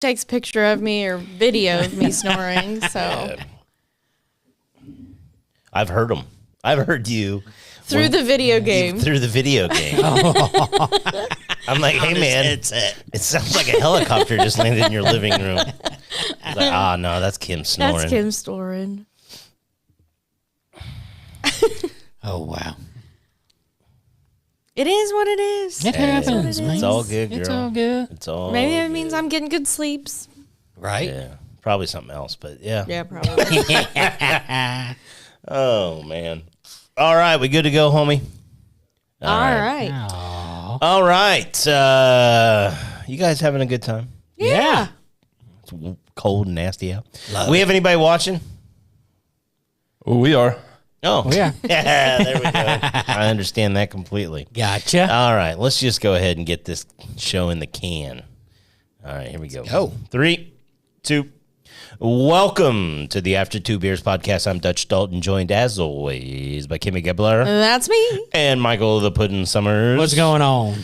takes a picture of me or video of me snoring. So I've heard them. I've heard you through the video game. Through the video game. I'm like, hey man, it sounds like a helicopter just landed in your living room. I was like, no, that's Kim snoring. That's Kim snoring. Oh wow. It is what it is. It happens, man. It's all good, girl. It's all good. It's all Maybe it means I'm getting good sleeps. Right? Yeah. Probably something else, but yeah. Yeah, probably. Oh, man. All right. We good to go, homie? All right. Aww. All right. You guys having a good time? Yeah. It's cold and nasty out. We have anybody watching? Oh, we are. Oh. Yeah. Yeah, there we go. I understand that completely. Gotcha. All right. Let's just go ahead and get this show in the can. All right. Here we go. Go. 3, 2. Welcome to the After Two Beers podcast. I'm Dutch Dalton, joined as always by Kimmy Gebler That's me. and Michael the Puddin' Summers. What's going on?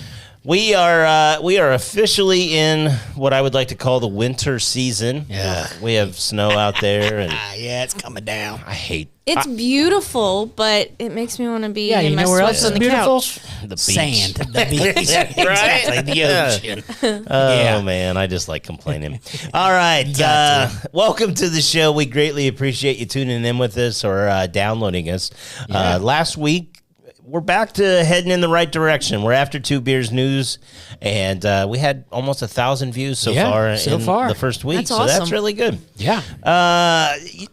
We are officially in what I would like to call the winter season. Yeah. We have snow out there, and Yeah, it's coming down. I hate It's beautiful, but it makes me want to be Yeah, in you my know where sweats else on is the beautiful? couch. the beach. Sand. The beach. Exactly. The ocean. Oh, man, I just like complaining. All right. Welcome to the show. We greatly appreciate you tuning in with us or downloading us. Yeah. Last week, we're back to heading in the right direction. We're After Two Beers News, and we had almost 1,000 views so far in the first week. That's so awesome. that's really good. Yeah.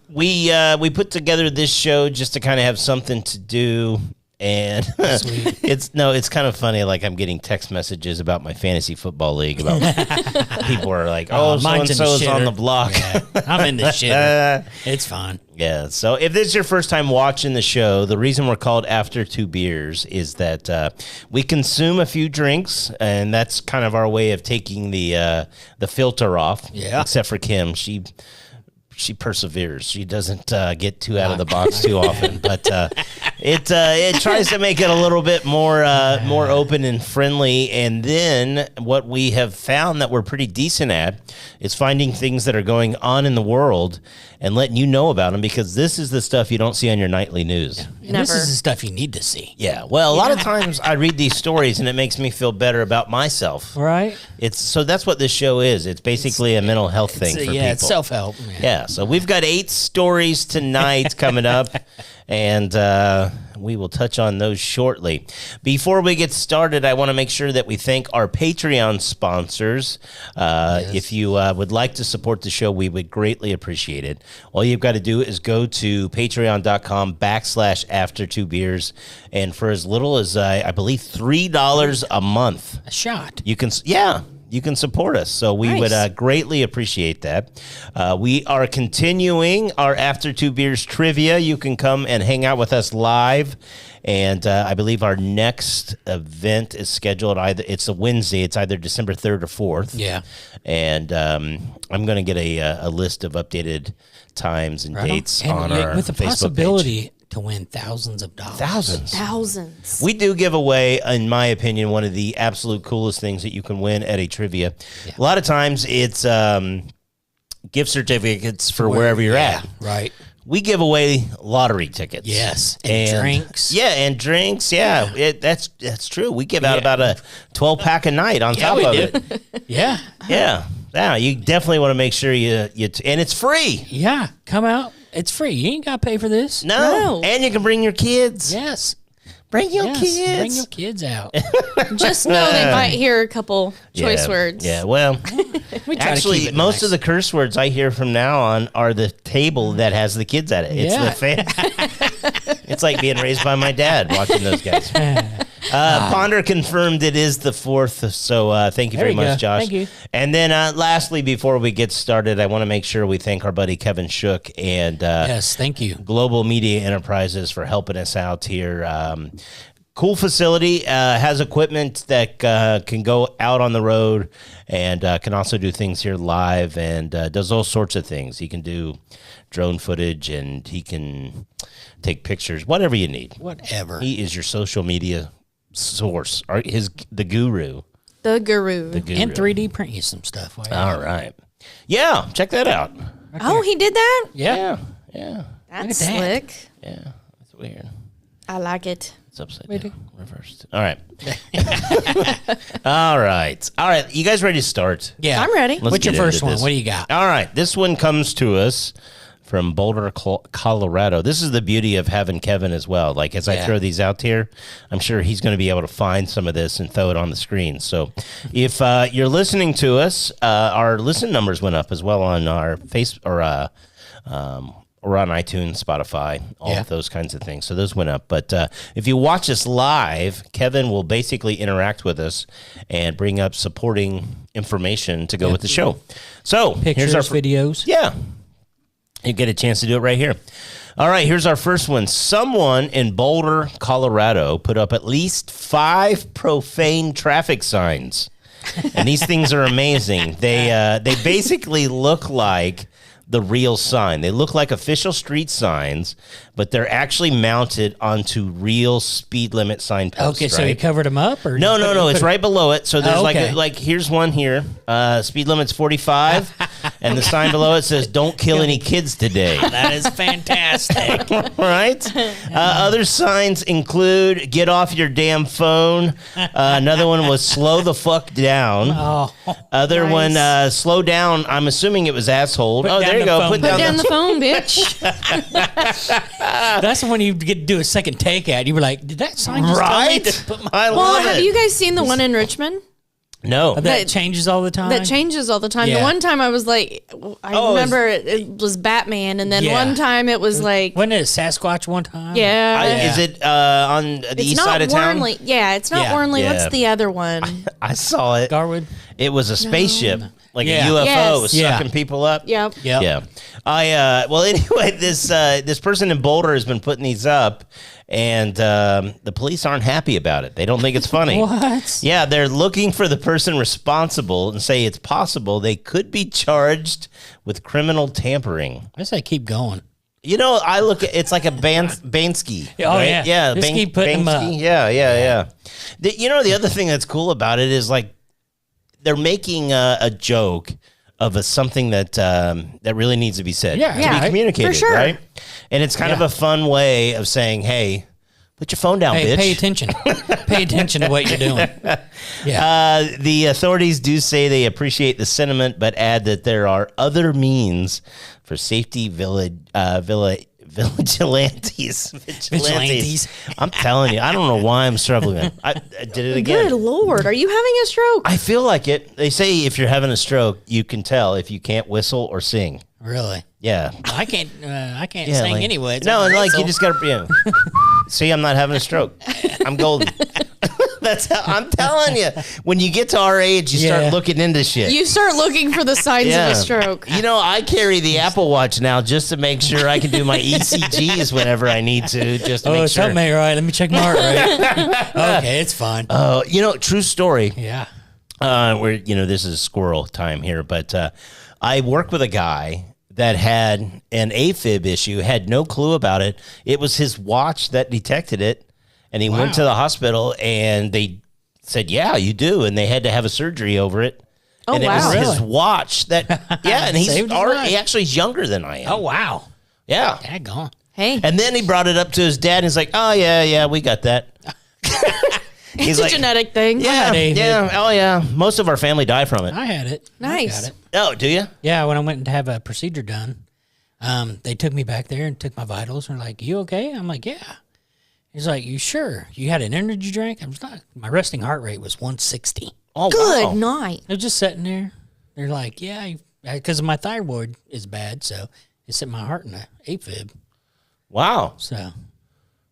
We put together this show just to kind of have something to do. And it's kind of funny. Like I'm getting text messages about my fantasy football league. About people are like, "Oh, so and so is on the block." Yeah, I'm in the shitter. It's fun. Yeah. So if this is your first time watching the show, the reason we're called After Two Beers is that we consume a few drinks, and that's kind of our way of taking the filter off. Yeah. Except for Kim, she perseveres. She doesn't get too out of the box too often, but it tries to make it a little bit more open and friendly. And then what we have found that we're pretty decent at is finding things that are going on in the world and letting you know about them, because this is the stuff you don't see on your nightly news. And this Never. is the stuff you need to see. Yeah. Well, a lot of times I read these stories and it makes me feel better about myself. Right? So that's what this show is. It's basically a mental health thing for people. It's self-help. Yeah, so we've got 8 stories tonight coming up, and we will touch on those shortly. Before we get started, I want to make sure that we thank our Patreon sponsors. Yes. If you would like to support the show, we would greatly appreciate it. All you've got to do is go to patreon.com/after2beers, and for as little as, I believe, $3 a month, A shot. you can support us. So we would greatly appreciate that. We are continuing our After Two Beers trivia. You can come and hang out with us live. And I believe our next event is scheduled it's a Wednesday. It's either December 3rd or 4th. Yeah. And I'm going to get a list of updated times and dates on our with the Facebook possibility page. to win thousands of dollars. Thousands. We do give away, in my opinion, one of the absolute coolest things that you can win at a trivia. Yeah. A lot of times it's gift certificates for wherever you're at. Right. We give away lottery tickets. Yes. And drinks. Yeah, and drinks. Yeah, that's true. We give out about a 12-pack a night on top of it. Yeah. Yeah. Yeah, you definitely want to make sure and it's free. Yeah. Come out. It's free. You ain't got to pay for this. No. And you can bring your kids. Yes. Bring your kids. Bring your kids out. Just know they might hear a couple choice words. Yeah, well, We try to actually, keep it most nice. of the curse words I hear from now on are the table that has the kids at it. It's the It's like being raised by my dad watching those guys. Ponder confirmed it is the 4th, so thank you very much, Josh. Thank you. And then lastly, before we get started, I want to make sure we thank our buddy Kevin Shook and Yes, thank you. Global Media Enterprises for helping us out here. Cool facility, has equipment that can go out on the road and can also do things here live, and does all sorts of things. He can do drone footage and he can take pictures, whatever you need. Whatever. He is your social media source, the guru. The guru. The guru. And 3D print you some stuff. All right. Yeah, check that out. Oh, he did that? Yeah. Yeah. That's Look at that. slick. Yeah. That's weird. I like it. It's upside down. Reversed. All right. All right. You guys ready to start? Yeah. I'm ready. Let's What's your get first into one? this. What do you got? All right. This one comes to us from Boulder, Colorado. This is the beauty of having Kevin as well. Like, as I throw these out here, I'm sure he's going to be able to find some of this and throw it on the screen. So if you're listening to us, our listen numbers went up as well on our or on iTunes, Spotify, all of those kinds of things. So those went up. But if you watch us live, Kevin will basically interact with us and bring up supporting information to go with the show. So Pictures, here's our videos. Yeah. You get a chance to do it right here. All right, here's our first one. Someone in Boulder, Colorado, put up at least 5 profane traffic signs. And these things are amazing. They basically look like the real sign. They look like official street signs, but they're actually mounted onto real speed limit signposts. Okay, so he covered them up? Or No. It's right below it. So there's okay. like here's one here. Speed limit's 45, and the sign below it says, "Don't kill any kids today." That is fantastic. Right? Other signs include "Get off your damn phone." Another one was "Slow the fuck down." Oh, Other one, "Slow down." I'm assuming it was "asshole." Put Oh, down there you the go. phone. Put Put down down the the phone, bitch. that's when you get to do a second take at. You were like, did that sign just tell me right. to put my... I Well, love have it. you guys seen the one in Richmond? No. That changes all the time? That changes all the time. Yeah. The one time I was like, I remember it was Batman, and then one time it was like, Wasn't it a Sasquatch one time? yeah. Is it on the It's east not side of town? Warnley. Yeah, it's not Yeah. Warnley. Yeah. What's the other one? I saw it. Garwood? It was a spaceship, like Yeah. a UFO Yes. sucking Yeah. people up. Yep. Yep. Yeah. Well, anyway, this person in Boulder has been putting these up, and the police aren't happy about it. They don't think it's funny. What? Yeah, they're looking for the person responsible and say it's possible they could be charged with criminal tampering. I say keep going. You know, I look at it's like a Bansky. Oh, yeah. Yeah. Just keep putting them up. Yeah. The other thing that's cool about it is like they're making a joke of something that that really needs to be said. Yeah. To Yeah, be communicated, for sure. right? And it's kind of a fun way of saying, hey, put your phone down, Hey, bitch. pay attention. Pay attention to what you're doing. Yeah. The authorities do say they appreciate the sentiment, but add that there are other means for safety vigilantes. Vigilantes. I'm telling you, I don't know why I'm struggling. I did it again. Good Lord. Are you having a stroke? I feel like it. They say if you're having a stroke, you can tell if you can't whistle or sing. Really? Yeah. I can't Yeah, sing like- anyway. It's No, like and like you whistle. just got to. See, I'm not having a stroke. I'm golden. That's how I'm telling you. When you get to our age, you Yeah. start looking into shit. You start looking for the signs of a stroke. You know, I carry the Apple Watch now just to make sure I can do my ECGs whenever I need to, just to Oh, make it's sure. helping me, right? Let me check my heart rate. Okay, it's fine. True story. Yeah. Where this is squirrel time here, but I work with a guy that had an AFib issue, had no clue about it. It was his watch that detected it, and he went to the hospital, and they said, "Yeah, you do," and they had to have a surgery over it. Oh, and it wow. was his Really? watch that, and he's Saved his life. he actually is younger than I am. Oh, wow. Yeah. Daggone. Hey, And then he brought it up to his dad, and he's like, "Oh yeah, we got that." it's a genetic thing. Yeah, AFib. yeah, oh yeah. Most of our family die from it. I had it. Nice. I got it. Oh, do you? Yeah, when I went to have a procedure done, they took me back there and took my vitals and were like, "You okay?" I'm like, "Yeah." He's like, "You sure? You had an energy drink?" I was not. My resting heart rate was 160. Oh, Good wow. night. I was just sitting there. They're like, "Yeah," because my thyroid is bad, so it set my heart in a AFib. Wow. So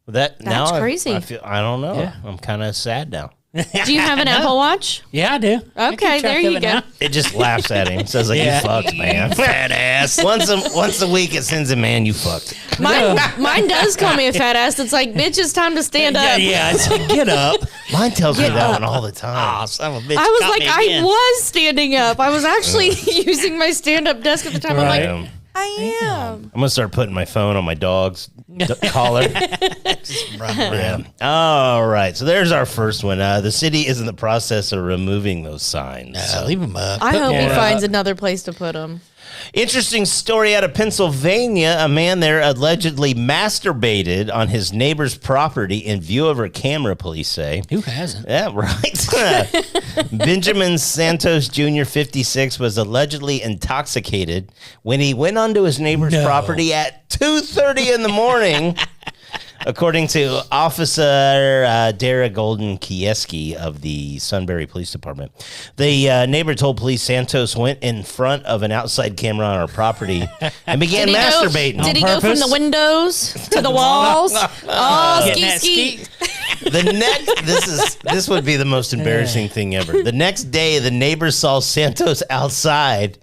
That's crazy. I don't know. Yeah. I'm kind of sad now. Do you have an Apple Watch? yeah, I do. I keep Okay, track there of you it go. now. It just laughs at him. Says like, Yeah. "You fucked, man, fat ass." Once a week, it sends a man, "You fucked." Mine does call me a fat ass. It's like, bitch, it's time to stand Yeah, up. yeah. I said, "Get up." Mine tells me Get that up. one all the time. Oh, son of a bitch. I was caught like, me I again. was standing up. I was actually using my stand-up desk at the time. Right. I'm like, I am. I'm gonna start putting my phone on my dog's collar. Just run around. All right, so there's our first one. The city is in the process of removing those signs. So. Leave them up. I hope he finds another place to put them. Interesting story out of Pennsylvania. A man there allegedly masturbated on his neighbor's property in view of her camera, police say. Who hasn't? Yeah, right. Benjamin Santos Jr., 56, was allegedly intoxicated when he went onto his neighbor's property at 2:30 in the morning. According to Officer Dara Golden Kieski of the Sunbury Police Department, the neighbor told police Santos went in front of an outside camera on our property and began masturbating. Did he go from the windows to the walls? Oh, ski. This would be the most embarrassing thing ever. The next day, the neighbor saw Santos outside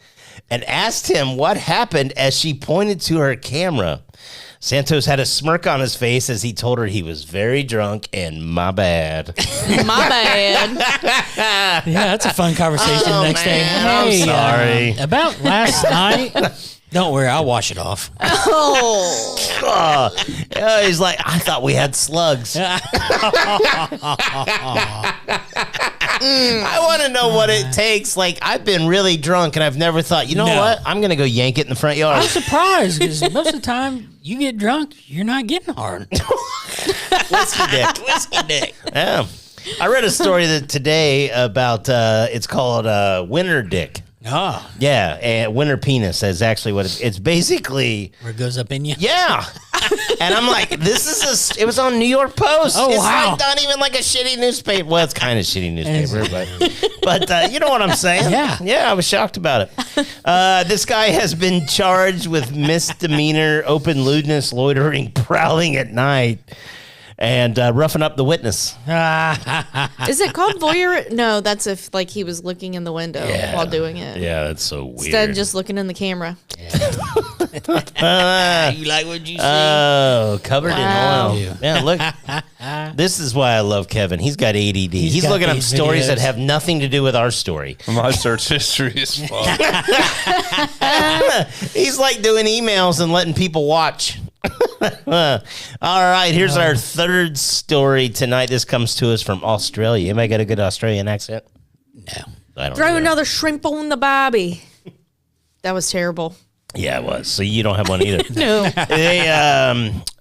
and asked him what happened as she pointed to her camera. Santos had a smirk on his face as he told her he was very drunk and my bad. My bad. Yeah, that's a fun conversation the next day. I'm sorry. About last night. Don't worry, I'll wash it off. Oh, he's like, I thought we had slugs. I want to know what it takes. Like, I've been really drunk and I've never thought, you know what? I'm going to go yank it in the front yard. I'm surprised because most of the time you get drunk, you're not getting hard. Whiskey dick. Yeah. I read a story today about, it's called Winter Dick. Oh. Yeah, and winter penis is actually what it's basically. Where it goes up in you? Yeah. And I'm like, it was on New York Post. Oh, it's wow. like not even like a shitty newspaper. Well, it's kind of shitty newspaper, but you know what I'm saying? Yeah. Yeah, I was shocked about it. This guy has been charged with misdemeanor, open lewdness, loitering, prowling at night, and roughing up the witness. Is it called voyeur? No, that's if like he was looking in the window while doing it. Yeah, that's so weird. Instead of just looking in the camera. You like what you see? Oh, covered in oil. Yeah. Yeah, look. This is why I love Kevin. He's got ADD. He's got looking up these stories videos. that have nothing to do with our story. My search history is fun. He's like doing emails and letting people watch. All right, here's our third story tonight. This comes to us from Australia. Anybody got a good Australian accent? No. I don't Throw either. another shrimp on the barbie. That was terrible. Yeah, it was. So you don't have one either. No.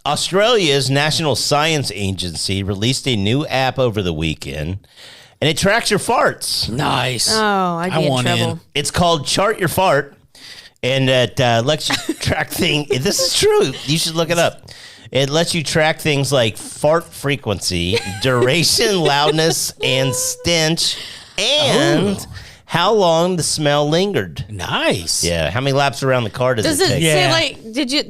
Australia's National Science Agency released a new app over the weekend, and it tracks your farts. Nice. Oh, I'd be in want trouble. in. It's called Chart Your Fart, and it lets you track things. This is true. You should look it up. It lets you track things like fart frequency, duration, loudness, and stench, and how long the smell lingered. Nice. Yeah, how many laps around the car does Does it it take? say Yeah. like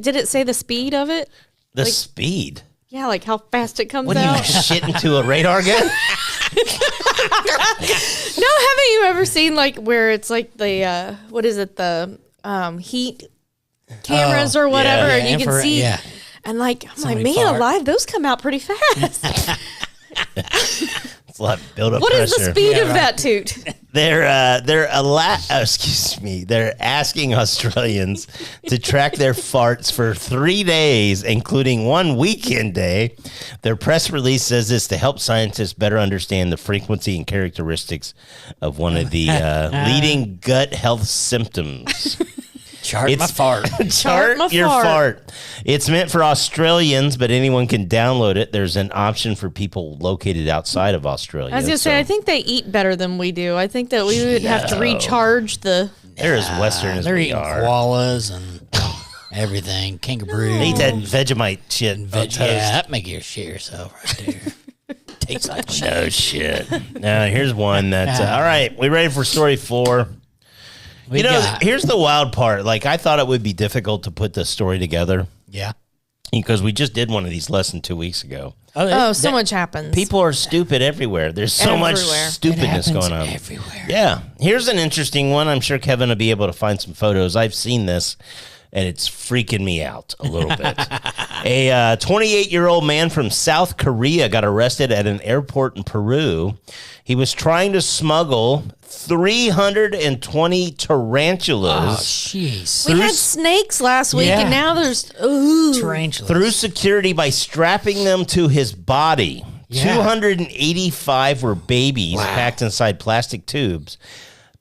did it say the speed of it? The speed. Yeah, like how fast it comes What do you out. shit into a radar gun? No, haven't you ever seen like where it's like the what is it, the heat cameras or whatever, yeah, and you can infrared, see yeah. and like I'm like, Somebody man fart. alive, those come out pretty fast. It's a lot of build-up What pressure. is the speed of that toot? They're asking Australians to track their farts for 3 days, including one weekend day. Their press release says this to help scientists better understand the frequency and characteristics of one of the leading gut health symptoms. Chart my fart. Chart my your fart. fart. It's meant for Australians, but anyone can download it. There's an option for people located outside of Australia. I was gonna say, I think they eat better than we do. I think that we would have to recharge the. they're as Western as They're we eating are. koalas and everything. Kangaroo. They eat that Vegemite shit on toast. Yeah, that make you shit yourself right there. Tastes like shit. No shit. Now here's one that's all right. We ready for story 4? We got- Here's the wild part. Like, I thought it would be difficult to put this story together Yeah. because we just did one of these less than 2 weeks ago. Oh, so much happens. People are stupid everywhere. There's so much Everywhere. stupidness going on. everywhere. Yeah. Here's an interesting one. I'm sure Kevin will be able to find some photos. I've seen this, and it's freaking me out a little bit. A 28-year-old man from South Korea got arrested at an airport in Peru. He was trying to smuggle 320 tarantulas. Jeez. We had snakes last week, Yeah. and now there's Tarantulas. Through security by strapping them to his body. Yeah. 285 were babies packed inside plastic tubes,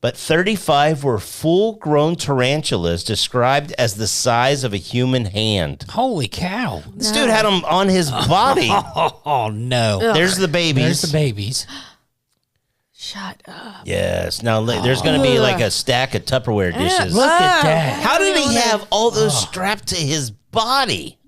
but 35 were full-grown tarantulas described as the size of a human hand. Holy cow. This dude had them on his body. Oh, no. There's the babies. There's the babies. Shut up. Yes. Now there's going to be like a stack of Tupperware dishes. Look at that. How did he have all those strapped to his body?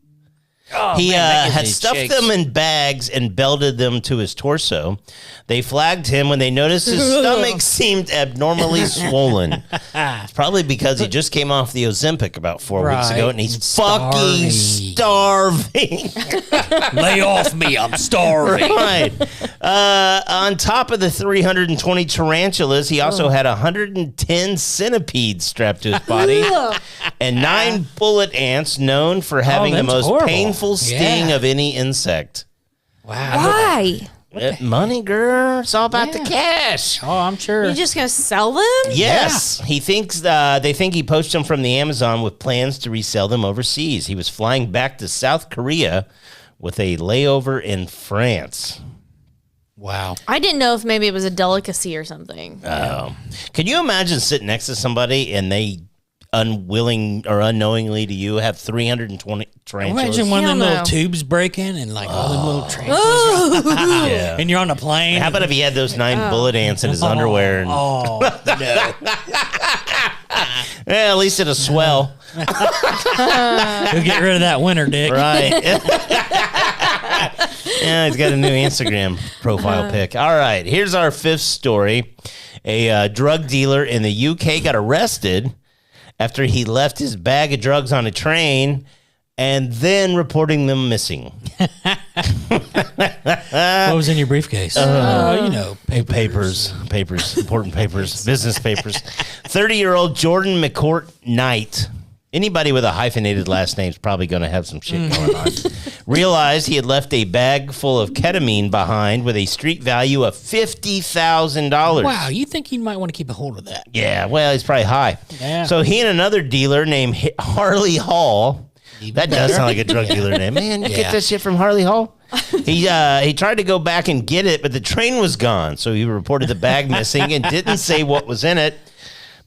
He man, had these stuffed chicks. them in bags and belted them to his torso. They flagged him when they noticed his stomach seemed abnormally swollen. It's probably because he just came off the Ozempic about 4 weeks ago, and he's fucking starving. Lay off me. I'm starving. Right. On top of the 320 tarantulas, he also had 110 centipedes strapped to his body and 9 bullet ants known for having the that's most horrible. painful sting Yeah. of any insect. Wow. Why? Money, girl. It's all about the cash. Oh, I'm sure. You're just gonna sell them? Yes, he thinks they think he poached them from the Amazon with plans to resell them overseas. He was flying back to South Korea with a layover in France. Wow. I didn't know if maybe it was a delicacy or something. Can you imagine sitting next to somebody and they unwilling or unknowingly to you have 320 tarantulas? Imagine one of them Hell little no. tubes breaking and like all them little tarantulas. Yeah. And you're on a plane. How about if he had those 9 bullet ants in his underwear? And, Oh, no. yeah, at least it'll swell. You'll get rid of that winter dick. Right. Yeah, he's got a new Instagram profile pic. All right, here's our 5th story. A drug dealer in the UK got arrested after he left his bag of drugs on a train and then reporting them missing. What was in your briefcase? You know, Papers, important papers, business papers. 30-year-old Jordan McCourt Knight. Anybody with a hyphenated last name is probably going to have some shit going on. Realized he had left a bag full of ketamine behind with a street value of $50,000. Wow, you think you might want to keep a hold of that? Yeah, well, he's probably high. Yeah. So he and another dealer named Harley Hall. That does sound like a drug dealer name. Man, you get this shit from Harley Hall? He tried to go back and get it, but the train was gone. So he reported the bag missing and didn't say what was in it.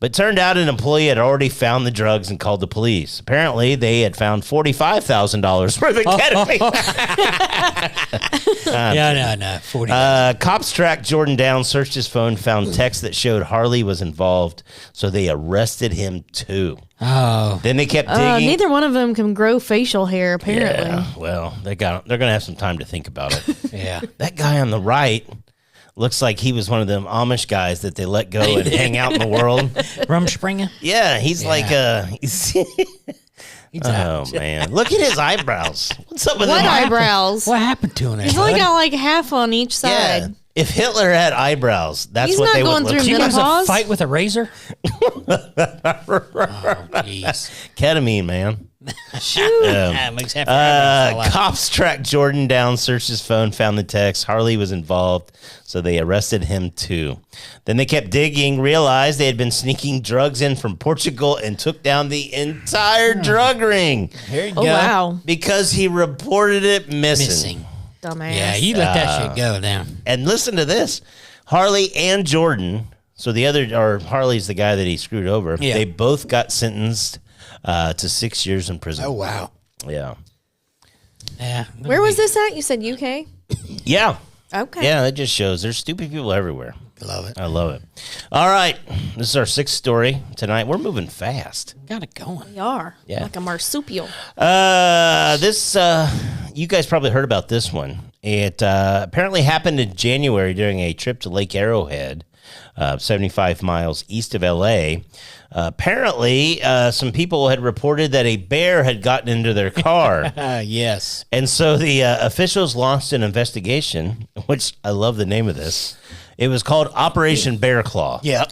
But turned out an employee had already found the drugs and called the police. Apparently, they had found $45,000 worth of ketamine. No. 40. Cops tracked Jordan down, searched his phone, found texts that showed Harley was involved, so they arrested him too. Oh. Then they kept digging. Neither one of them can grow facial hair, apparently. Yeah, well, they're going to have some time to think about it. Yeah. That guy on the right looks like he was one of them Amish guys that they let go and hang out in the world. Rumspringa? Yeah, he's like he's He's oh out. man, look at his eyebrows. What's up with What them? eyebrows? What happened to him? He's only got like half on each Yeah, side. if Hitler had eyebrows, that's He's what not they going would through look Did you like. guys a menopause? fight with a razor? Jeez. Ketamine, man. That makes half your eyebrows fall out. Cops tracked Jordan down, searched his phone, found the text. Harley was involved, so they arrested him too. Then they kept digging, realized they had been sneaking drugs in from Portugal, and took down the entire drug ring Here you Oh, go. wow. because he reported it missing. Dumbass. Yeah, you let that shit go now. And listen to this. Harley and Jordan, so the other, or Harley's the guy that he screwed over, Yeah. they both got sentenced to 6 years in prison. Oh, wow. Yeah. Yeah. Where was this at? You said UK? Yeah. Okay. Yeah, it just shows there's stupid people everywhere. Love it. I love it. All right. This is our 6th story tonight. We're moving fast. Got it going. We are. Yeah. Like a marsupial. You guys probably heard about this one. It apparently happened in January during a trip to Lake Arrowhead, 75 miles east of L.A. Apparently, some people had reported that a bear had gotten into their car. Yes. And so the officials launched an investigation, which I love the name of this. It was called Operation Bear Claw. Yeah.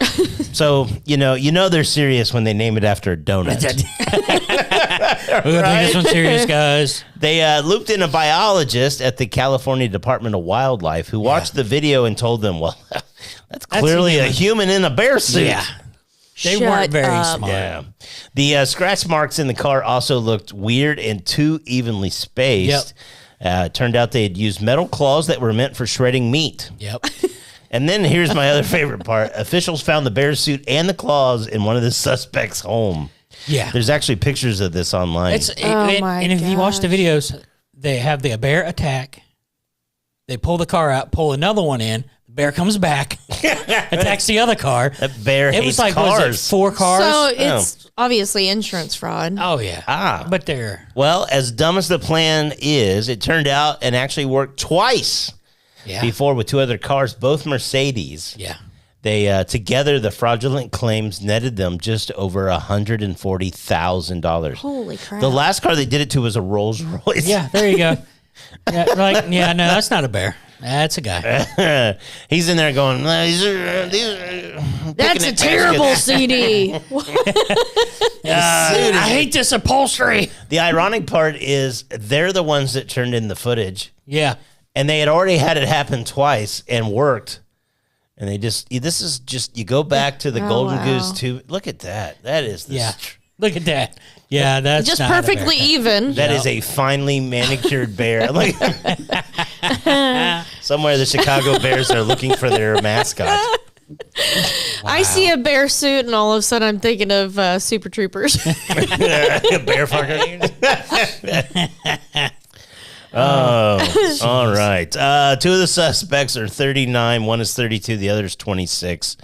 So, you know they're serious when they name it after a donut. gotta take this one serious, guys. They looped in a biologist at the California Department of Wildlife who watched the video and told them, well, that's clearly a human in a bear suit. Yeah. They Shut weren't very up. smart. Yeah. The scratch marks in the car also looked weird and too evenly spaced. Turned out they had used metal claws that were meant for shredding meat. Yep. And then here's my other favorite part. Officials found the bear suit and the claws in one of the suspects' home. Yeah. There's actually pictures of this online. And if you watch the videos, they have the bear attack. They pull the car out, pull another one in. The bear comes back, attacks the other car. That bear It hates was like, cars. was it 4 cars? So it's obviously insurance fraud. Oh, yeah. But they're... Well, as dumb as the plan is, it turned out and actually worked twice before with 2 other cars, both Mercedes. Yeah. They together, the fraudulent claims netted them just over $140,000. Holy crap. The last car they did it to was a Rolls Royce. Yeah, there you go. No, that's not a bear. That's a guy. He's in there going, these are That's a terrible CD. I hate this upholstery. The ironic part is they're the ones that turned in the footage. Yeah. And they had already had it happen twice and worked. And this is just, you go back to the Golden Goose too. Look at that. That is the Look at that. Yeah, that's Just not perfectly a bear. even. That is a finely manicured bear. Like, somewhere the Chicago Bears are looking for their mascot. I see a bear suit, and all of a sudden I'm thinking of Super Troopers. Bear fucker. Oh, all right. 2 of the suspects are 39. One is 32. The other is 26.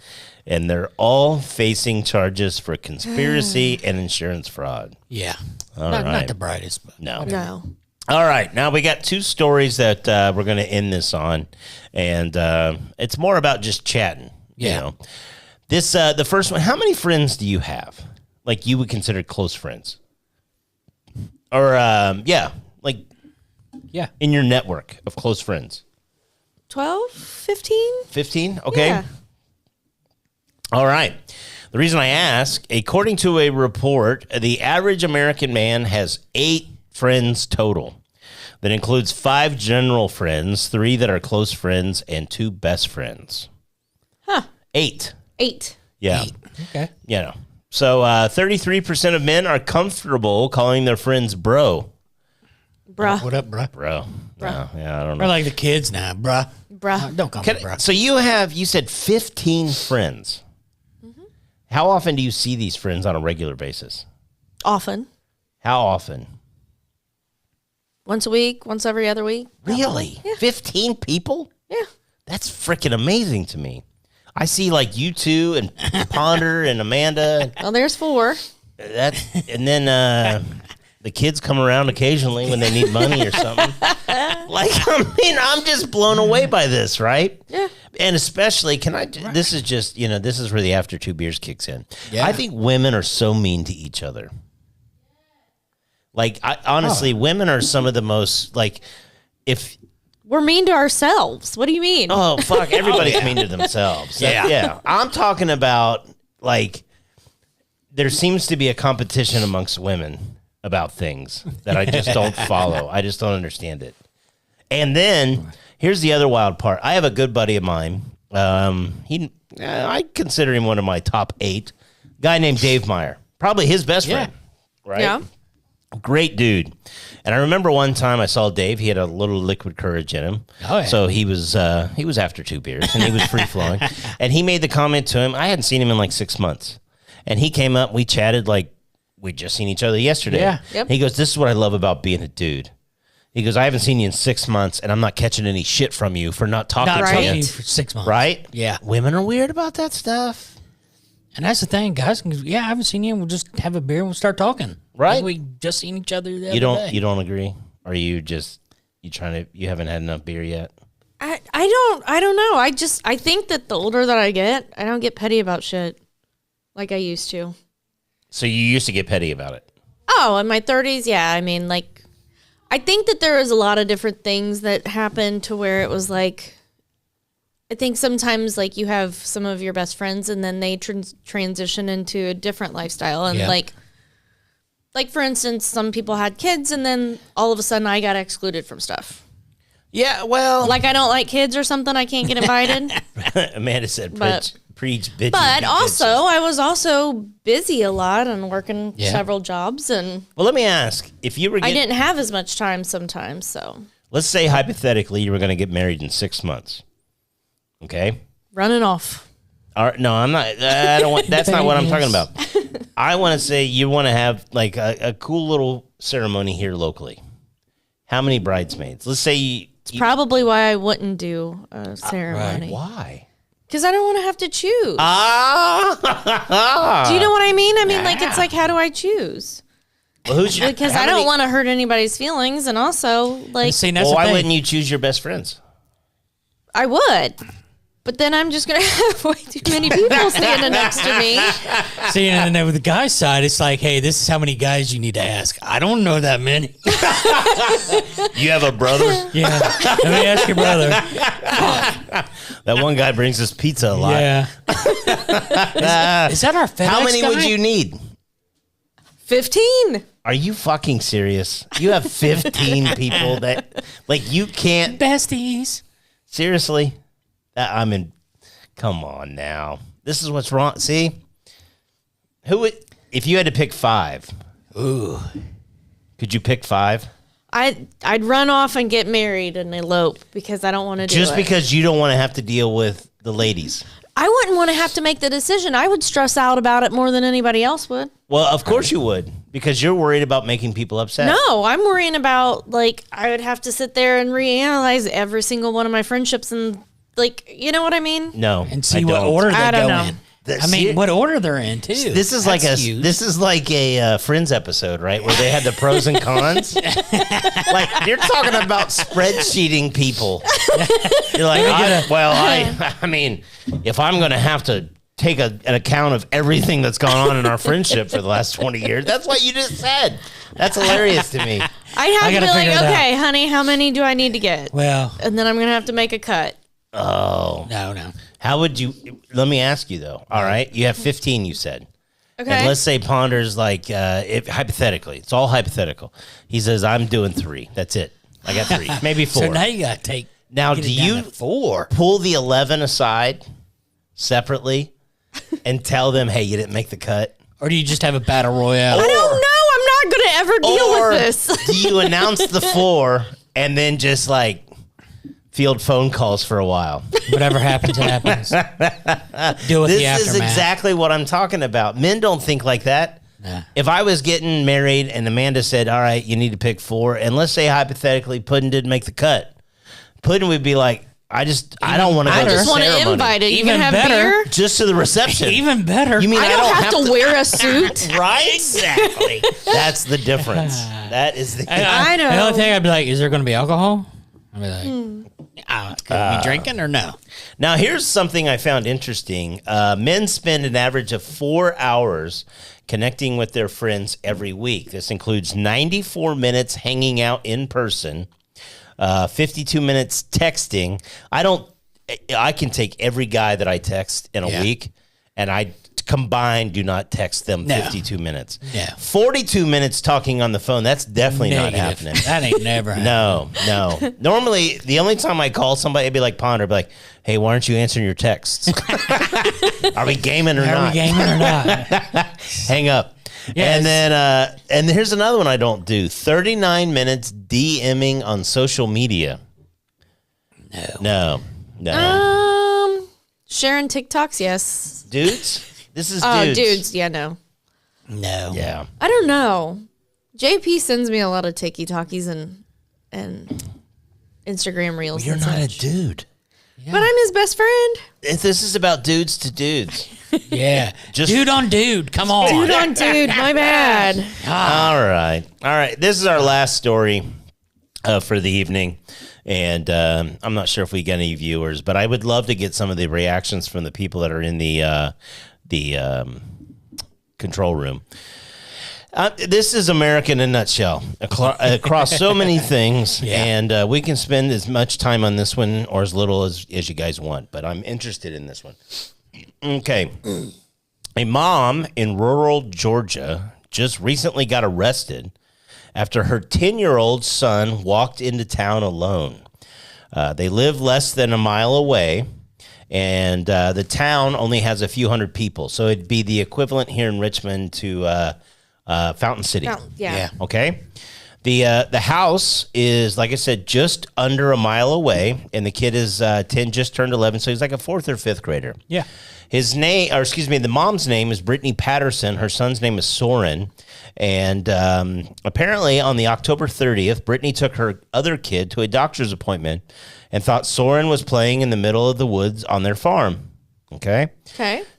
And they're all facing charges for conspiracy and insurance fraud. Yeah. All not right. the brightest. But No. No. All right. Now we got 2 stories that we're going to end this on. And it's more about just chatting. Yeah. You know. This, the first one, how many friends do you have? Like you would consider close friends? Or, like Yeah. in your network of close friends? 12, 15? 15? Okay. Yeah. All right. The reason I ask, according to a report, the average American man has 8 friends total. That includes 5 general friends, 3 that are close friends, and 2 best friends. Huh. 8. 8. Yeah. Okay. You know. So 33% of men are comfortable calling their friends bro. Bruh. What up, bruh? Bro. Bruh. Yeah, I don't We're know. like the kids now, bruh. Bruh. Don't call me bruh. So you said 15 friends. How often do you see these friends on a regular basis? Often. How often? Once a week, once every other week. Really? Yeah. 15 people? Yeah. That's freaking amazing to me. I see like you two and Ponder and Amanda. Well, there's 4. And then the kids come around occasionally when they need money or something. Like, I mean, I'm just blown away by this, right? Yeah. And especially, this is just, this is where the after 2 beers kicks in. Yeah. I think women are so mean to each other. Like, honestly, women are some of the most, like, if... We're mean to ourselves. What do you mean? Oh, fuck, everybody's mean to themselves. Yeah. I'm talking about, like, there seems to be a competition amongst women about things that I just don't follow. I just don't understand it. And then here's the other wild part. I have a good buddy of mine. I consider him one of my top 8. Guy named Dave Meyer. Probably his best friend. Right? Yeah. Great dude. And I remember one time I saw Dave. He had a little liquid courage in him. Oh, yeah. So he was after 2 beers and he was free flowing. And he made the comment to him. I hadn't seen him in like 6 months. And he came up. We chatted like we'd just seen each other yesterday. Yeah. Yep. He goes, "This is what I love about being a dude." He goes, "I haven't seen you in 6 months, and I'm not catching any shit from you for not talking Not to talking you." to you for 6 months. Right? Yeah. Women are weird about that stuff. And that's the thing, guys. Yeah, I haven't seen you. We'll just have a beer and we'll start talking. Right. Like we just seen each other the other day. You don't agree? Or are you just you haven't had enough beer yet? I don't know. I think that the older that I get, I don't get petty about shit like I used to. So you used to get petty about it. Oh, in my 30s, yeah. I mean, like, I think that there was a lot of different things that happened to where it was like, I think sometimes like you have some of your best friends and then they transition into a different lifestyle and Yeah. like like for instance, some people had kids, and then all of a sudden I got excluded from stuff. Yeah, well, Like I don't like kids or something, I can't get invited. Amanda said, But- preach, bitches. But be also, bitches. I was also busy a lot and working Yeah. several jobs, and Well, let me ask: if you were, I didn't have as much time sometimes. So let's say hypothetically you were going to get married in 6 months, okay? running off. All right, no, I'm not. I don't want. That's not what I'm talking about. I want to say you want to have like a cool little ceremony here locally. How many bridesmaids? Let's say It's probably why I wouldn't do a ceremony. why? Because I don't want to have to choose. Ah, Do you know what I mean? I mean, like, it's like, how do I choose? well, who's your, Because how I don't many- want to hurt anybody's feelings. And also, like, See, that's Well, the why thing. wouldn't you choose your best friends? I would. But then I'm just going to have way too many people standing next to me. See, and then with the guy's side, it's like, hey, this is how many guys you need to ask. I don't know that many. You have a brother. Yeah. Let me ask your brother. That one guy brings us pizza a lot. Yeah. Is that our FedEx How many guy? would you need? 15. Are you fucking serious? You have 15 people that, like, you can't. Besties. Seriously? I'm in. Come on now. This is what's wrong. See? Who would, if you had to pick 5? Ooh. Could you pick 5? I'd run off and get married and elope because I don't want to do Just it. because you don't want to have to deal with the ladies. I wouldn't want to have to make the decision. I would stress out about it more than anybody else would. Well, of course you would, because you're worried about making people upset. No, I'm worrying about, like, I would have to sit there and reanalyze every single one of my friendships and, like, you know what I mean? No. And see I what don't. order they I don't go know. in. That's I mean, it. what order they're in, too. This is That's huge. like a Friends episode, right? Where they had the pros and cons. Like you're talking about spreadsheeting people. You're like, I mean, if I'm going to have to take an account of everything that's gone on in our friendship for the last 20 years, that's what you just said. That's hilarious to me. I'd have to gotta be like, figure it okay, honey, how many do I need to get? Well, And then I'm going to have to make a cut. Oh, no. how would you? Let me ask you though. All right, you have 15. You said. Okay. And let's say Ponder's like, if hypothetically, it's all hypothetical. He says, I'm doing 3. That's it. I got 3, maybe 4. So now you got to take. Now, get do it down you to 4? pull the 11 aside separately and tell them, hey, you didn't make the cut? Or do you just have a battle royale? I don't know. I'm not going to ever deal Or with this. do you announce the 4 and then just like field phone calls for a while? Whatever happens, happens. Deal with the This aftermath. is exactly what I'm talking about. Men don't think like that. Nah. If I was getting married and Amanda said, all right, you need to pick 4, and let's say hypothetically Puddin didn't make the cut, Puddin would be like, I don't want to go I to the just want to ceremony. invite it. You Even can have better. beer. Just to the reception. Even better. You mean I don't have to wear a suit. Right? Exactly. That's the difference. That is the. I know. The only thing I'd be like, is there going to be alcohol? I'd be like, could we be drinking or no? Now, here's something I found interesting. Men spend an average of 4 hours connecting with their friends every week. This includes 94 minutes hanging out in person, 52 minutes texting. I can take every guy that I text in a week, and I combined do not text them 52 minutes. No. 42 minutes talking on the phone. That's definitely not Negative. happening. That ain't never happening. No. Normally, the only time I call somebody, I'd be like, Ponder, I'd be like, hey, why aren't you answering your texts? Are we gaming or Are not? we gaming or not? Hang up. Yes. And then, and here's another one I don't do: 39 minutes DMing on social media. No. Sharing TikToks, yes. Dudes? This is Oh, dudes. dudes, yeah, no. No. Yeah. I don't know. JP sends me a lot of TikToks and Instagram reels. You're and not a such. dude. But I'm his best friend. This is about dudes to dudes. Yeah. Just- dude on dude. Come on. Dude on dude, my bad. All right. This is our last story for the evening. And I'm not sure if we get any viewers, but I would love to get some of the reactions from the people that are in the control room. This is America in a nutshell, across so many things, and we can spend as much time on this one or as little as you guys want, but I'm interested in this one. Okay. A mom in rural Georgia just recently got arrested after her 10-year-old son walked into town alone. They live less than a mile away, and the town only has a few hundred people. So it'd be the equivalent here in Richmond to Fountain City. Yeah. Okay. The house is, like I said, just under a mile away, and the kid is 10, just turned 11, so he's like a 4th or 5th grader. Yeah. The mom's name is Brittany Patterson. Her son's name is Soren. And apparently on the October 30th, Brittany took her other kid to a doctor's appointment and thought Soren was playing in the middle of the woods on their farm. Okay.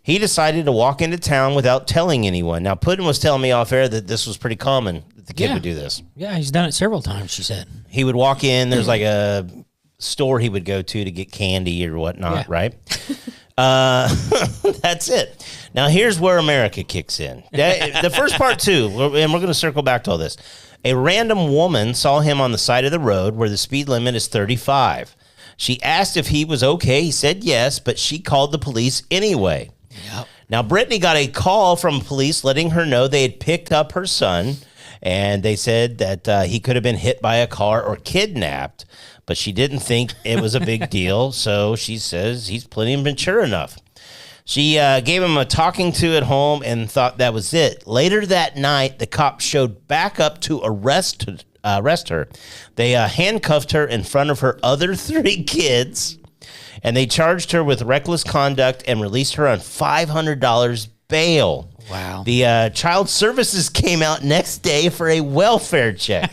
He decided to walk into town without telling anyone. Now, Puddin was telling me off air that this was pretty common, that the kid would do this. Yeah, he's done it several times, she said. He would walk in. There's like a store he would go to get candy or whatnot, right? That's it. Now, here's where America kicks in. The first part, too, and we're going to circle back to all this. A random woman saw him on the side of the road where the speed limit is 35. She asked if he was okay. He said yes, but she called the police anyway. Yep. Now, Brittany got a call from police letting her know they had picked up her son, and they said that he could have been hit by a car or kidnapped, but she didn't think it was a big deal, so she says he's plenty mature enough. She gave him a talking to at home and thought that was it. Later that night, the cops showed back up to arrest her. They handcuffed her in front of her other 3 kids, and they charged her with reckless conduct and released her on $500 bail. Wow. The child services came out next day for a welfare check.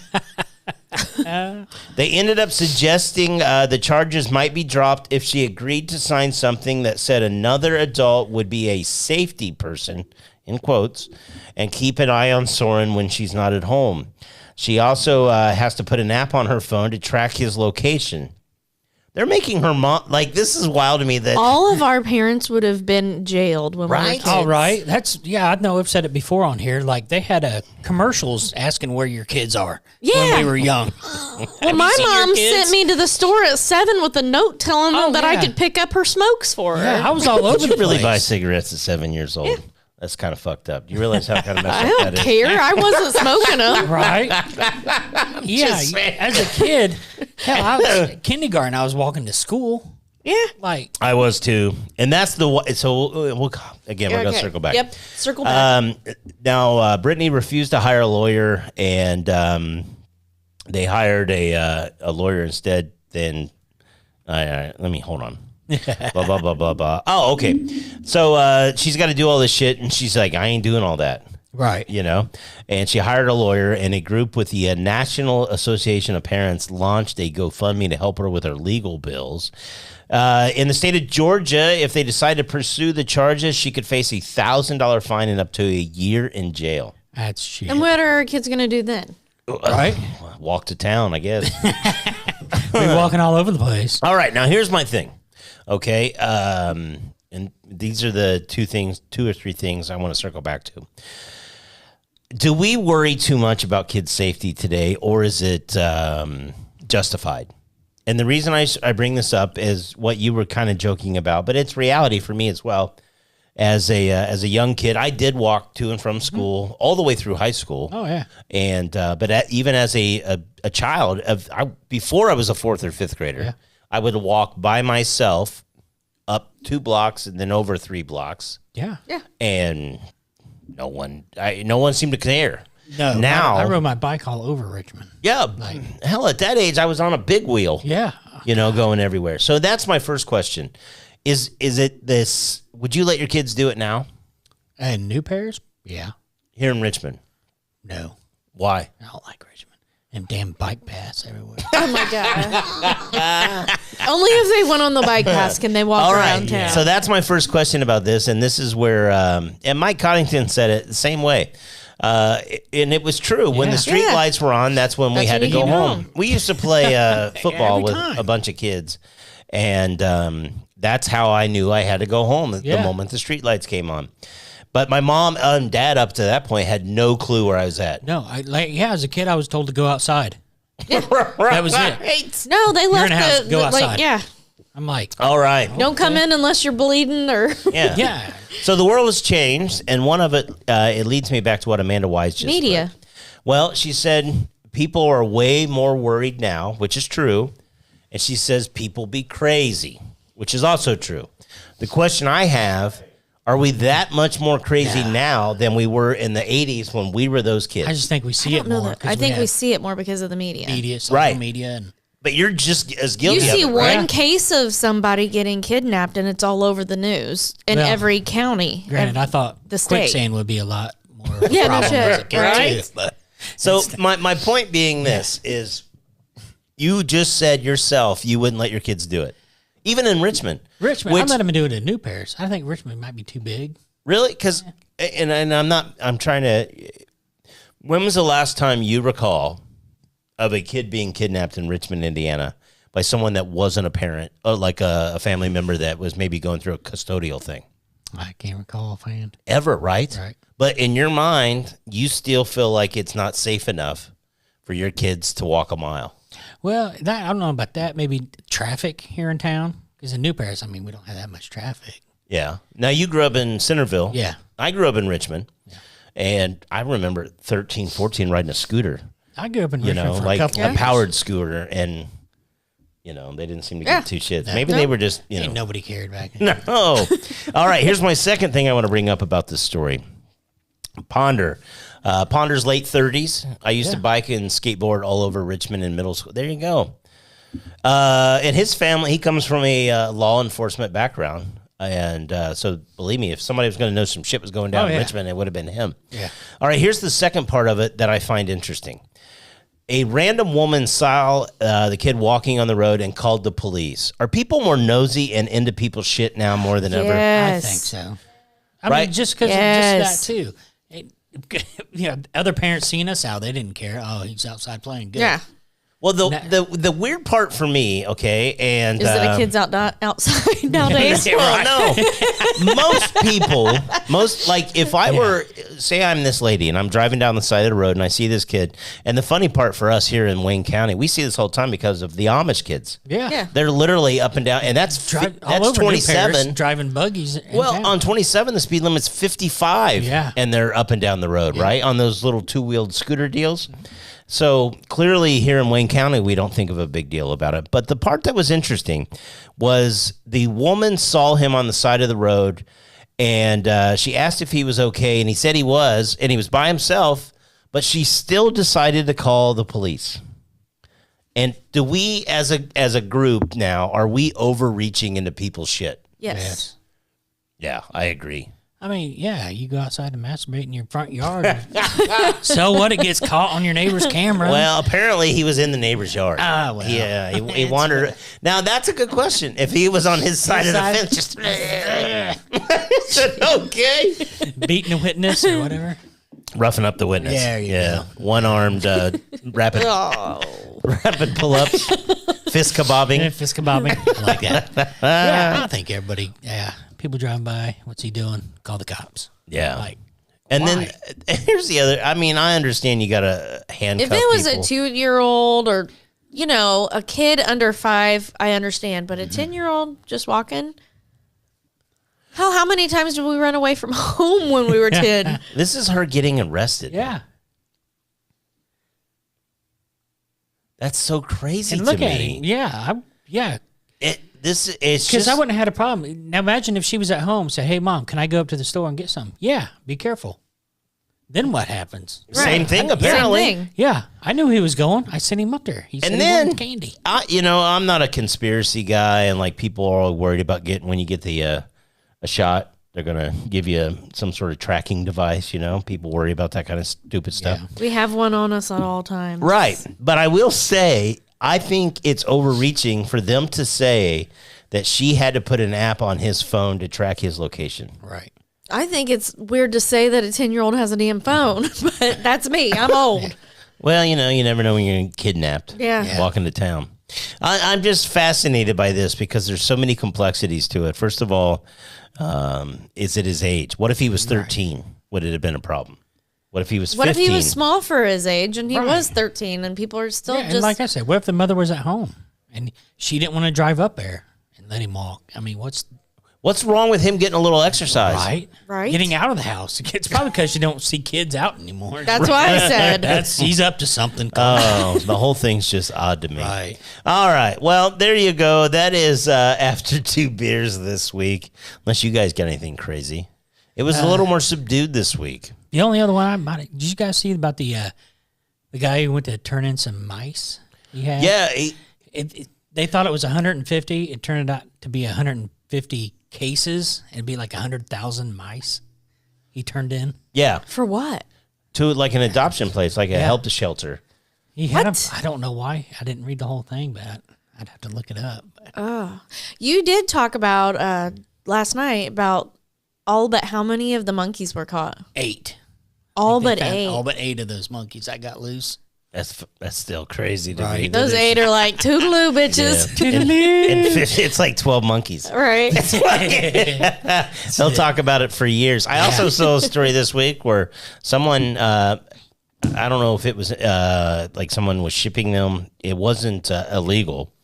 They ended up suggesting the charges might be dropped if she agreed to sign something that said another adult would be a safety person, in quotes, and keep an eye on Soren when she's not at home. She also has to put an app on her phone to track his location. They're making her mom, like, this is wild to me that all of our parents would have been jailed when we were kids. All right. I know I've said it before on here. Like, they had commercials asking where your kids are when we were young. Well, my mom sent me to the store at 7 with a note telling them that I could pick up her smokes for her. Yeah, I was all over the you really place. buy cigarettes at 7 years old. Yeah. That's kind of fucked up. Do you realize how kind of messed up I that is? don't care. I wasn't smoking them. Right? Yeah. As a kid, hell, I was in kindergarten. I was walking to school. Yeah. Like, I was too. And that's the, so we'll again, we're going to circle back. Yep. Circle back. Now, Brittany refused to hire a lawyer, and they hired a lawyer instead. Then, let me hold on. Blah, blah, blah, blah, blah. Oh, okay. So she's got to do all this shit, and she's like, I ain't doing all that. right. You know? And she hired a lawyer, and a group with the National Association of Parents launched a GoFundMe to help her with her legal bills. In the state of Georgia, if they decide to pursue the charges, she could face $1,000 fine and up to a year in jail. That's shit. And what are our kids going to do then? Right? Walk to town, I guess. We're walking all over the place. All right, now here's my thing. Okay, and these are the two or three things I want to circle back to. Do we worry too much about kids' safety today, or is it justified? And the reason I bring this up is what you were kind of joking about, but it's reality for me as well. As a young kid, I did walk to and from school all the way through high school. Oh yeah, and even as a child, before I was a 4th or 5th grader, I would walk by myself up 2 blocks and then over 3 blocks. yeah. And no one seemed to care. No, now I rode my bike all over Richmond. Yeah, hell, at that age, I was on a big wheel. Yeah, going everywhere. So that's my first question: is it this? Would you let your kids do it now? And new pairs? Yeah. Here in Richmond? No, Why? I don't like Richmond. And damn bike paths everywhere. Oh my God. Only if they went on the bike path can they walk around town. So that's my first question about this, and this is where and Mike Coddington said it the same way. And it was true. When the street lights were on, that's when we had to go home. We used to play football with a bunch of kids, and that's how I knew I had to go home the moment the street lights came on. But my mom and dad up to that point had no clue where I was at. No, as a kid, I was told to go outside. That was it. No, they left in a house, go outside. I'm like, All right. Don't come in unless you're bleeding or Yeah. yeah. So the world has changed, and one of it, it leads me back to what Amanda Wise just media. put. Well, she said people are way more worried now, which is true. And she says people be crazy, which is also true. The question I have, are we that much more crazy now than we were in the 80s when we were those kids? I just think we see I it don't know more. that. 'cause I think we have see it more because of the media. media, social Right. media, and But you're just as You guilty see of it, one right? case of somebody getting kidnapped, and it's all over the news in Well, every county. granted, I thought the state. quicksand would be a lot more of a Yeah, no problem shit, as a kid, right? too, but So my point being this is you just said yourself you wouldn't let your kids do it. Even in Richmond. Richmond, Which, I let them do it in New Paris. I think Richmond might be too big. really? Because, and I'm trying to, when was the last time you recall of a kid being kidnapped in Richmond, Indiana by someone that wasn't a parent, or like a family member that was maybe going through a custodial thing? I can't recall offhand. Ever, right? Right. But in your mind, you still feel like it's not safe enough for your kids to walk a mile. Well, that I don't know about that. Maybe traffic here in town. Because in New Paris, I mean, we don't have that much traffic. Yeah. Now, you grew up in Centerville. Yeah. I grew up in Richmond. And I remember 13, 14 riding a scooter, I grew up in you Richmond know, for like a couple a years. powered scooter. And, you know, they didn't seem to Yeah. give two shits. Maybe they were just, you know. Ain't nobody cared back then. No. All right. Here's my second thing I want to bring up about this story. Ponder. Ponder's late 30s. I used to bike and skateboard all over Richmond in middle school. There you go. And his family, he comes from a law enforcement background. And so believe me, if somebody was going to know some shit was going down in yeah. Richmond, it would have been him. Yeah. All right. Here's the second part of it that I find interesting. A random woman saw the kid walking on the road and called the police. Are people more nosy and into people's shit now more than ever? Yes. I think so. I Right? mean, just because Yes. of just that, too. You know, other parents seeing us out, they didn't care. Oh, he's outside playing. Good. Yeah. Well, the weird part for me, okay, and Is that a kid's outside nowadays? well, no. most like if I were, say I'm this lady and I'm driving down the side of the road and I see this kid, and the funny part for us here in Wayne County, we see this whole time because of the Amish kids. Yeah. Yeah. They're literally up and down, and that's All that's over New Paris, 27. driving buggies. in Well, town. on 27, the speed limit's 55, Yeah. and they're up and down the road, right, on those little two-wheeled scooter deals. So clearly here in Wayne County, we don't think of a big deal about it. But the part that was interesting was the woman saw him on the side of the road, and she asked if he was okay, and he said he was, and he was by himself, but she still decided to call the police. And do we, as a group now, are we overreaching into people's shit? Yes. Yes. Yeah, I agree. I mean, yeah, you go outside and masturbate in your front yard. So what? It gets caught on your neighbor's camera. Well, apparently he was in the neighbor's yard. Ah, well. Yeah, he wandered. Now, that's a good question. If he was on his side of the side? fence, just... Is it okay? Beating a witness or whatever. Roughing up the witness. There you go. One-armed rapid pull-ups, fist kebabbing. Yeah, fist kebabbing. I like that. Yeah, I think everybody, people driving by, what's he doing? Call the cops. Yeah. Like, And why? then here's the other. I mean, I understand you got to handcuff If it was people. a 2-year-old or, you know, a kid under 5, I understand. But a 10-year-old just walking. How many times did we run away from home when we were 10? This is her getting arrested. yeah. That's so crazy And to look me. at him. Yeah. It's Because just I wouldn't have had a problem. Now imagine if she was at home, say, hey, Mom, can I go up to the store and get some? Yeah, be careful. Then what happens? same Right. thing apparently. Same thing. Yeah, I knew he was going. I sent him up there. He said And he then wanted candy. I'm not a conspiracy guy, and like people are all worried about getting when you get the a shot, they're gonna give you some sort of tracking device. You know, people worry about that kind of stupid stuff. Yeah. We have one on us at all times. Right, but I will say I think it's overreaching for them to say that she had to put an app on his phone to track his location. Right. I think it's weird to say that a 10-year-old has a damn phone, but that's me. I'm old. Well, you know, you never know when you're kidnapped. Yeah. Walking to town. I'm just fascinated by this because there's so many complexities to it. First of all, is it his age? What if he was 13? Would it have been a problem? What if he was 15? What if he was small for his age and he was 13 and people are still Yeah, just... and like I said, what if the mother was at home and she didn't want to drive up there? And let him walk. I mean, What's wrong with him getting a little exercise? Right. Getting out of the house. It's probably because you don't see kids out anymore. That's why I said. He's up to something. Oh, the whole thing's just odd to me. Right. All right. Well, there you go. That is after 2 beers this week. Unless you guys got anything crazy. It was a little more subdued this week. The only other one did you guys see about the guy who went to turn in some mice? He had? Yeah. They thought it was 150. It turned out to be 150 cases. It'd be like 100,000 mice he turned in. Yeah. For what? To like an adoption place, like a help shelter. He had What? I don't know why. I didn't read the whole thing, but I'd have to look it up. You did talk about last night about all but how many of the monkeys were caught? 8. All They but found 8. All but 8 of those monkeys that got loose. That's still crazy to me. Right. Those 8 are like toodaloo bitches. Yeah. And it's like 12 monkeys. Right. They'll talk about it for years. I also saw a story this week where someone, I don't know if it was like someone was shipping them. It wasn't illegal,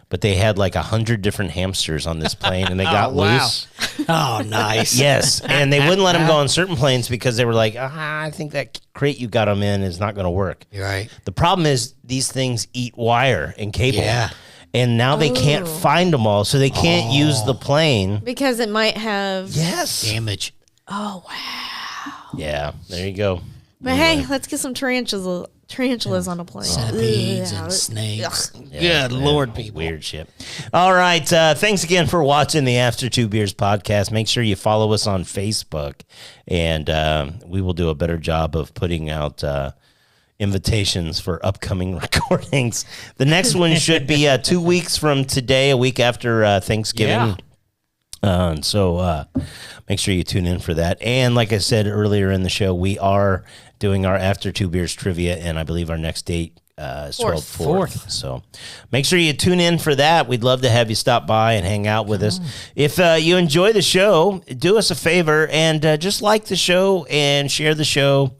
but they had like 100 different hamsters on this plane and they got loose. Oh, nice. Yes. And they wouldn't let them go on certain planes because they were like, I think that crate you got them in is not going to work. You're right. The problem is these things eat wire and cable. Yeah. And now they can't find them all, so they can't use the plane. Because it might have. Yes. Damage. Oh, wow. Yeah, there you go. But hey, let's get some tarantulas on a plane. Centipedes Ugh. and snakes. Yeah, Good Lord, people. Weird shit. All right. Thanks again for watching the After 2 Beers podcast. Make sure you follow us on Facebook, and we will do a better job of putting out invitations for upcoming recordings. The next one should be 2 weeks from today, a week after Thanksgiving. Yeah. So make sure you tune in for that. And like I said earlier in the show, we are doing our After 2 Beers trivia, and I believe our next date is 4th. So make sure you tune in for that. We'd love to have you stop by and hang out with us. If you enjoy the show, do us a favor and just like the show and share the show.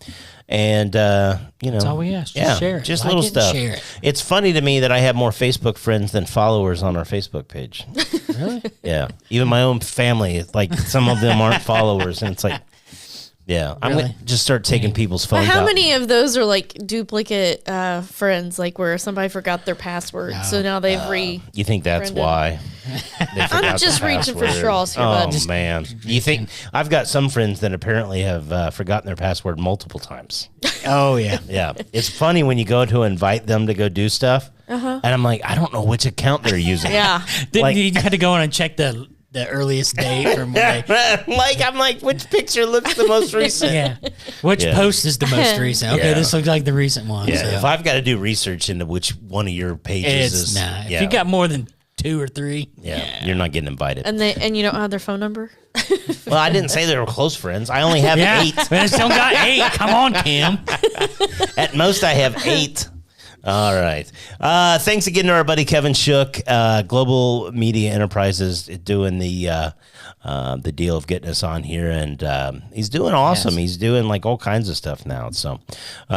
And, That's all we ask. Just share it. Just Like little it and stuff. share it. It's funny to me that I have more Facebook friends than followers on our Facebook page. Really? Yeah. Even my own family, it's like some of them aren't followers. And it's like, yeah, I'm going Really? to just start taking people's But phones how out. many of those are like duplicate friends, like where somebody forgot their password, so now they've You think that's Brendan. why? They forgot I'm just the reaching for password. straws here, Oh, bud. man. You think I've got some friends that apparently have forgotten their password multiple times. Oh, yeah. Yeah. It's funny when you go to invite them to go do stuff. And I'm like, I don't know which account they're using. Yeah. Didn't you had to go in and check the earliest date from when they, I'm like, which picture looks the most recent? yeah. Which Yeah. post is the most recent? Okay, Yeah. this looks like the recent one. Yeah, so. if I've got to do research into which one of your pages It's is, nah. yeah, If you got more than 2 or 3, you're not getting invited. And you don't have their phone number? Well, I didn't say they were close friends. I only have 8. But I still got 8. Come on, Kim. At most, I have 8. All right. Thanks again to our buddy Kevin Shook, Global Media Enterprises, doing the deal of getting us on here, and he's doing awesome. Yes. He's doing like all kinds of stuff now. So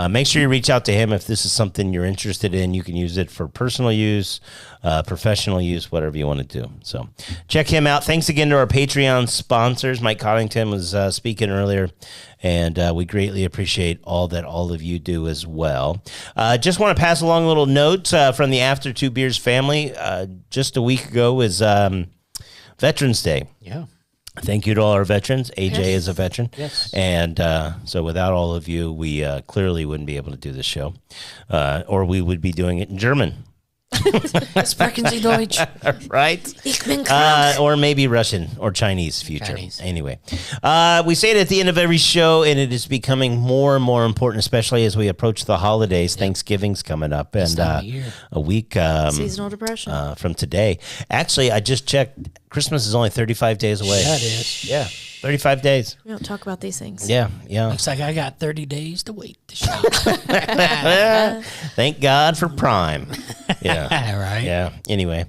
make sure you reach out to him if this is something you're interested in. You can use it for personal use, professional use, whatever you want to do. So check him out. Thanks again to our Patreon sponsors. Mike Coddington was speaking earlier, and we greatly appreciate all that all of you do as well. Just want to pass along a little note from the After 2 Beers family. Just a week ago was Veterans Day. Yeah. Thank you to all our veterans. AJ is a veteran. Yes. And so without all of you, we clearly wouldn't be able to do this show, or we would be doing it in German. Sprechen Sie Deutsch? Right? Ich bin krank. Or maybe Russian or Chinese future. Chinese. Anyway, we say it at the end of every show, and it is becoming more and more important, especially as we approach the holidays. Thanksgiving's coming up, and time of year. a week Seasonal depression. from today. Actually, I just checked. Christmas is only 35 days away. That is. Yeah, 35 days. We don't talk about these things. Yeah, yeah. Looks like I got 30 days to wait to shop. Thank God for Prime. Yeah. Right? Yeah. Anyway.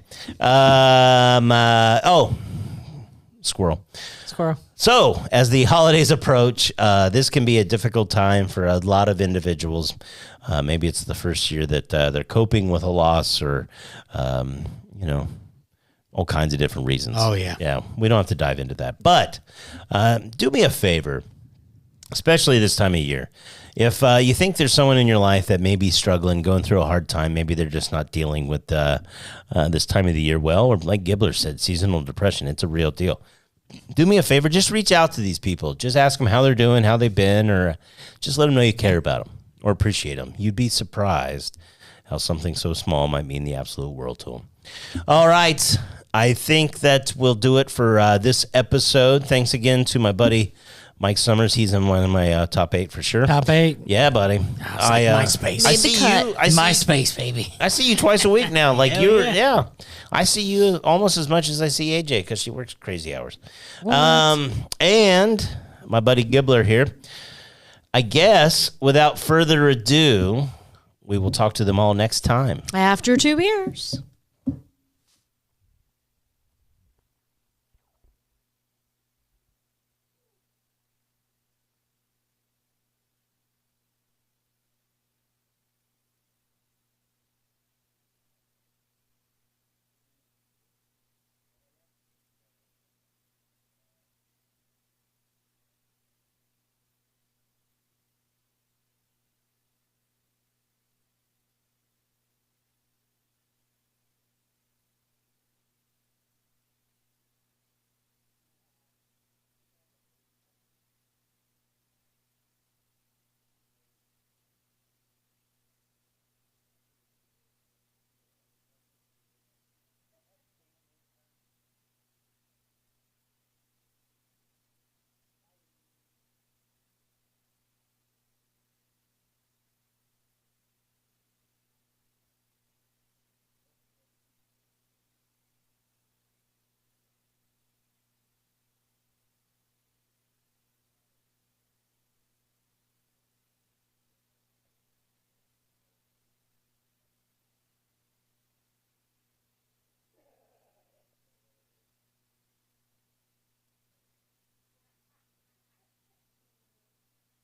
Squirrel. Squirrel. So, as the holidays approach, this can be a difficult time for a lot of individuals. Maybe it's the first year that they're coping with a loss, or, all kinds of different reasons. Oh, yeah. Yeah, we don't have to dive into that. But do me a favor, especially this time of year. If you think there's someone in your life that may be struggling, going through a hard time, maybe they're just not dealing with this time of the year well, or like Gibbler said, seasonal depression, it's a real deal. Do me a favor, just reach out to these people. Just ask them how they're doing, how they've been, or just let them know you care about them or appreciate them. You'd be surprised how something so small might mean the absolute world to them. All right. I think that will do it for this episode. Thanks again to my buddy Mike Summers. He's in one of my top 8 for sure. Top 8? Yeah, buddy. MySpace. I see you. MySpace, baby. I see you twice a week now. Like Hell yeah. I see you almost as much as I see AJ because she works crazy hours. And my buddy Gibbler here. I guess without further ado, we will talk to them all next time. After 2 beers.